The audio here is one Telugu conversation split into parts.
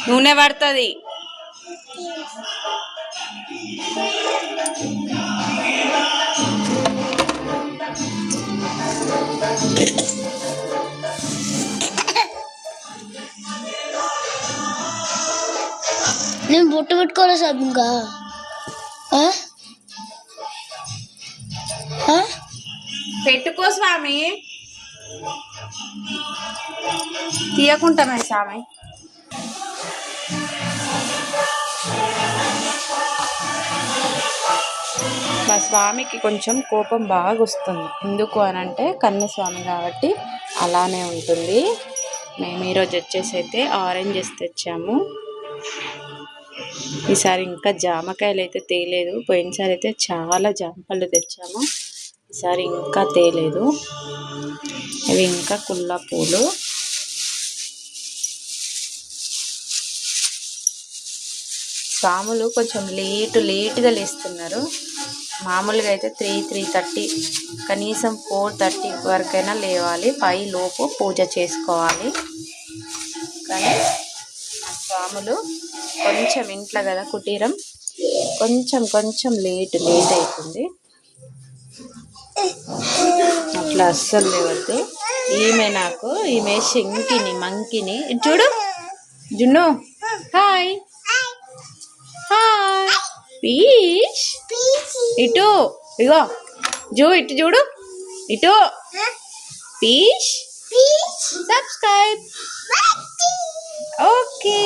నూనె పడుతుంది. నేను బొట్టు పెట్టుకోవాలి సార్ ఇంకా పెట్టుకో స్వామి, తీయకుంటామే స్వామి. మా స్వామికి కొంచెం కోపం బాగా వస్తుంది. ఎందుకు అనంటే కన్యస్వామి కాబట్టి అలానే ఉంటుంది. మేము ఈరోజు వచ్చేసి అయితే ఆరెంజెస్ తెచ్చాము. ఈసారి ఇంకా జామకాయలు అయితే తేలేదు. పోయినసారి అయితే చాలా జామపళ్ళు తెచ్చాము. ఈసారి ఇంకా తేలేదు. ఇవి ఇంకా కుల్ల పూలు. స్వాములు కొంచెం లేటుగా లేస్తున్నారు. మామూలుగా అయితే 3:30 కనీసం 4:30 వరకైనా లేవాలి. 5 లోపు పూజ చేసుకోవాలి. కానీ స్వాములు కొంచెం ఇంట్లో కదా కుటీరం, కొంచెం లేట్ అవుతుంది. అట్లా అస్సలు లేవద్దు. ఈమె శంకిని మంకిని చూడు. జున్ను హాయ్ హాయ్. పీష్ ఇటు ఇగో ఇటు చూడు. ఇటు పీష్ సబ్స్క్రైబ్. ఓకే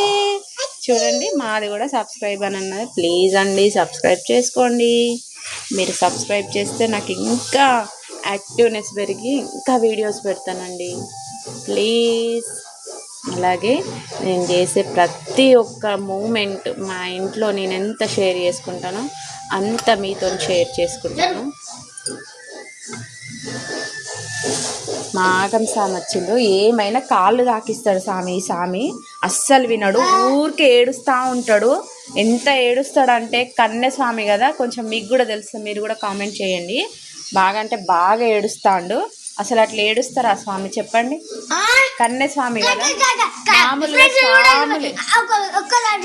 చూడండి, మాది కూడా సబ్స్క్రైబ్ అని అన్నది. ప్లీజ్ అండి సబ్స్క్రైబ్ చేసుకోండి. మీరు సబ్స్క్రైబ్ చేస్తే నాకు ఇంకా యాక్టివ్నెస్ పెరిగి ఇంకా వీడియోస్ పెడతానండి. ప్లీజ్. అలాగే నేను చేసే ప్రతి ఒక్క మూమెంట్ మా ఇంట్లో నేను ఎంత షేర్ చేసుకుంటానో అంత మీతో షేర్ చేసుకుంటాను. మా ఆగం సామి వచ్చిండు. ఏమైనా కాళ్ళు తాకిస్తాడు సామి అస్సలు వినడు. ఊరికే ఏడుస్తూ ఉంటాడు. ఎంత ఏడుస్తాడంటే కన్యస్వామి కదా, కొంచెం మీకు కూడా తెలుసు, మీరు కూడా కామెంట్ చేయండి. బాగా అంటే బాగా ఏడుస్తాడు. అసలు అట్లా ఏడుస్తారా స్వామి చెప్పండి? కన్యస్వామి కదా, మామూలుగా స్వాములే.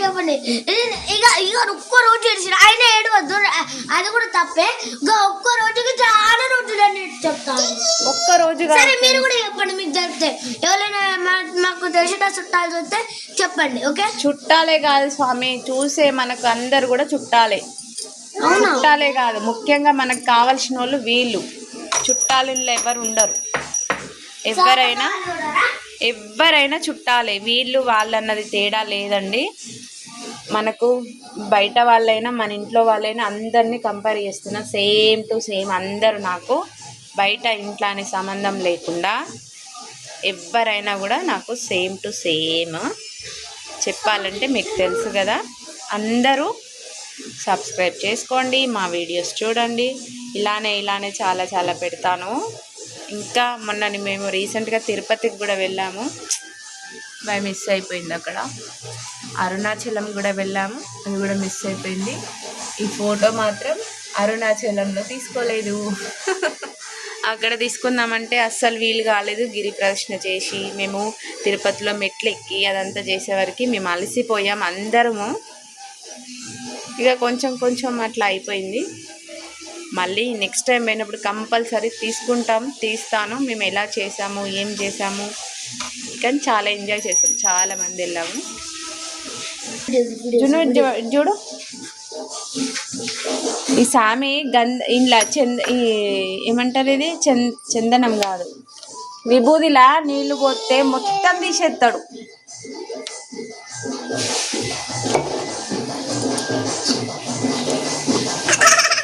చెప్పండి, ఒక్క రోజు ఏడిచాడు ఆయన ఏడవద్దు, అది కూడా తప్పే. ఒక్క రోజుకి చాలా రోజులు చెప్తాను. ఒక్క రోజు మీరు కూడా చెప్పండి, మీకు చెప్తే ఎవరైనా మాకు తెలిసిన చుట్టాలు చూస్తే చెప్పండి. ఓకే, చుట్టాలే కాదు స్వామి, చూసే మనకు అందరు కూడా చుట్టాలే. చుట్టాలే కాదు, ముఖ్యంగా మనకు కావాల్సిన వాళ్ళు వీళ్ళు. చుట్టాలు ఎవరు ఉండరు. ఎవరైనా చుట్టాలే. వీళ్ళు వాళ్ళన్నది తేడా లేదండి. మనకు బయట వాళ్ళైనా మన ఇంట్లో వాళ్ళైనా అందరినీ కంపేర్ చేస్తున్నా. సేమ్ టు సేమ్ అందరూ నాకు బయట ఇంట్లో అనే సంబంధం లేకుండా ఎవరైనా కూడా నాకు సేమ్ టు సేమ్. చెప్పాలంటే మీకు తెలుసు కదా. అందరూ సబ్స్క్రైబ్ చేసుకోండి, మా వీడియోస్ చూడండి. ఇలానే చాలా పెడతాను. ఇంకా మొన్న మేము రీసెంట్గా తిరుపతికి కూడా వెళ్ళాము. మిస్ అయిపోయింది. అక్కడ అరుణాచలం కూడా వెళ్ళాము, అది కూడా మిస్ అయిపోయింది. ఈ ఫోటో మాత్రం అరుణాచలంలో తీసుకోలేదు. అక్కడ తీసుకుందామంటే అస్సలు వీలు కాలేదు. గిరి ప్రదక్షిణ చేసి మేము తిరుపతిలో మెట్లు ఎక్కి అదంతా చేసేవరకు మేము అలసిపోయాం అందరము. ఇక కొంచెం అట్లా అయిపోయింది. మళ్ళీ నెక్స్ట్ టైం పోయినప్పుడు కంపల్సరీ తీస్తాను. మేము ఎలా చేసాము, ఏం చేసాము, కానీ చాలా ఎంజాయ్ చేసాం. చాలా మంది వెళ్ళాము. చూడు ఈ సామి ఇంట్లో ఏమంటారు, ఇది చందనం కాదు, విభూదిలా నీళ్లు పోతే మొత్తం తీసేస్తాడు.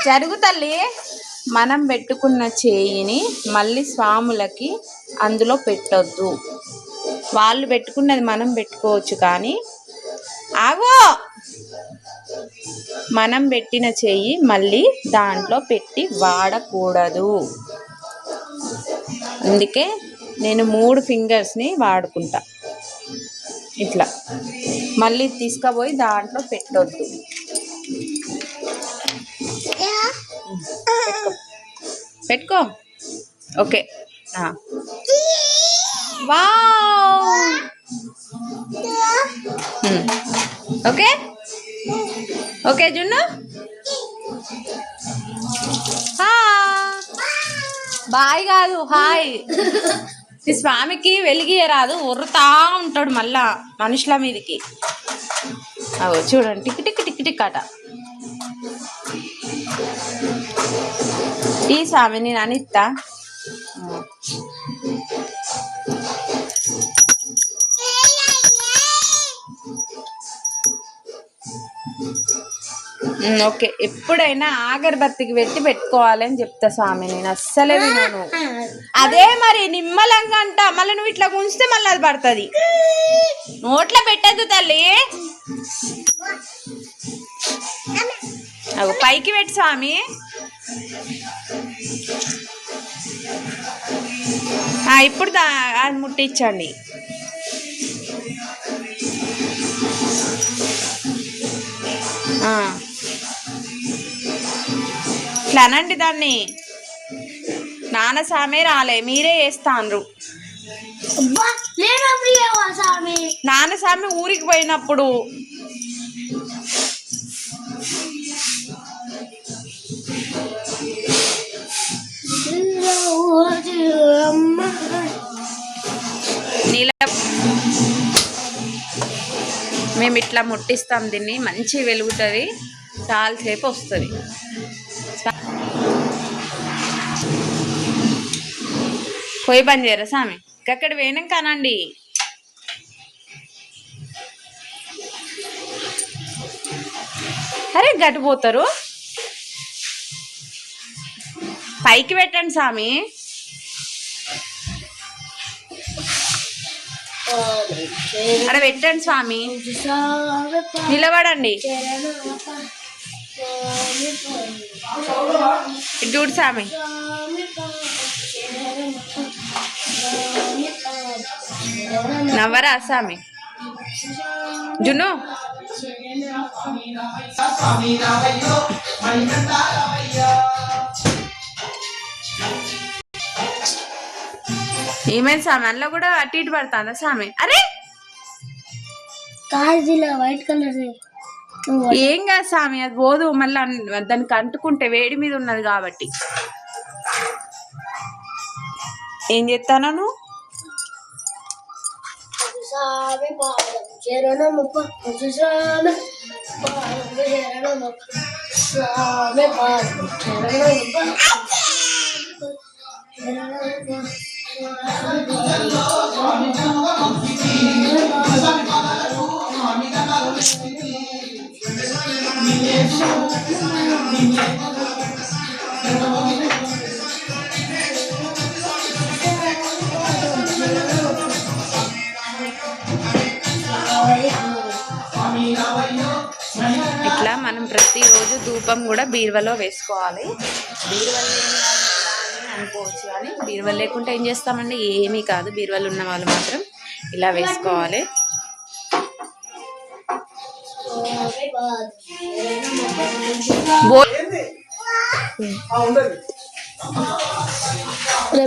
జరుగు తల్లి. మనం పెట్టుకున్న చేయిని మళ్ళీ స్వాములకి అందులో పెట్టొద్దు. వాళ్ళు పెట్టుకున్నది మనం పెట్టుకోవచ్చు, కానీ ఆగో, మనం పెట్టిన చేయి మళ్ళీ దాంట్లో పెట్టి వాడకూడదు. అందుకే నేను 3 ఫింగర్స్ని వాడుకుంటా. ఇట్లా మళ్ళీ తీసుకుపోయి దాంట్లో పెట్టొద్దు. పెట్టుకో. Okay, wow. ఓకే ఓకే జున్ను. బాయ్ కాదు హాయ్. ఈ స్వామికి వెలిగియరాదు, ఉర్రుతా ఉంటాడు మళ్ళా మనుషుల మీదకి. అవో చూడండి, టిక్ టిక్ టిక్ టిక్ అట. ఈ స్వామి నేను అనిత్తా. ఓకే, ఎప్పుడైనా ఆగరబత్తికి పెట్టుకోవాలని చెప్తా స్వామి, నేను అస్సలే వినను. అదే మరి నిమ్మలంగా అంట, మళ్ళీ నువ్వు ఇట్లా గుంజితే మళ్ళీ అది పడుతుంది. నోట్లో పెట్టద్దు తల్లి. అగో పైకి పెట్టు స్వామి. ఇప్పుడు అది ముట్టించండి. ఇట్లా అనండి దాన్ని. నాన్న సామే రాలే, మీరే వేస్తాండ్రు. నాన్న సామి ఊరికి పోయినప్పుడు. మేము ఇట్లా ముట్టిస్తాం దీన్ని, మంచి వెలుగుతుంది, చాలాసేపు వస్తుంది. పొయ్యి బంద్ చేయరా స్వామి, అక్కడ వేయడం కానండి. అరే గట్టిపోతారు. పైకి పెట్టండి స్వామి. అక్కడ పెట్టండి స్వామి, నిలబడండి. చూడు స్వామి. నవ్వరా స్వామి. జున్ను ఏమైంది స్వామి, అందులో కూడా అటు ఇటు పడుతుందా స్వామి? అరే వైట్ కలర్ ఏం కాదు స్వామి, అది పోదు. మళ్ళీ దానికి అంటుకుంటే వేడి మీద ఉన్నది కాబట్టి. ఏం చేస్తాను? ఇట్లా మనం ప్రతిరోజు ధూపం కూడా బీరువలో వేసుకోవాలి. బీరువలో అనుకోవచ్చు, కానీ బీరువలు లేకుంటే ఏం చేస్తామండి? ఏమీ కాదు. బీరువలు ఉన్న వాళ్ళు మాత్రం ఇలా వేసుకోవాలి.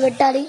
పెట్టాలి.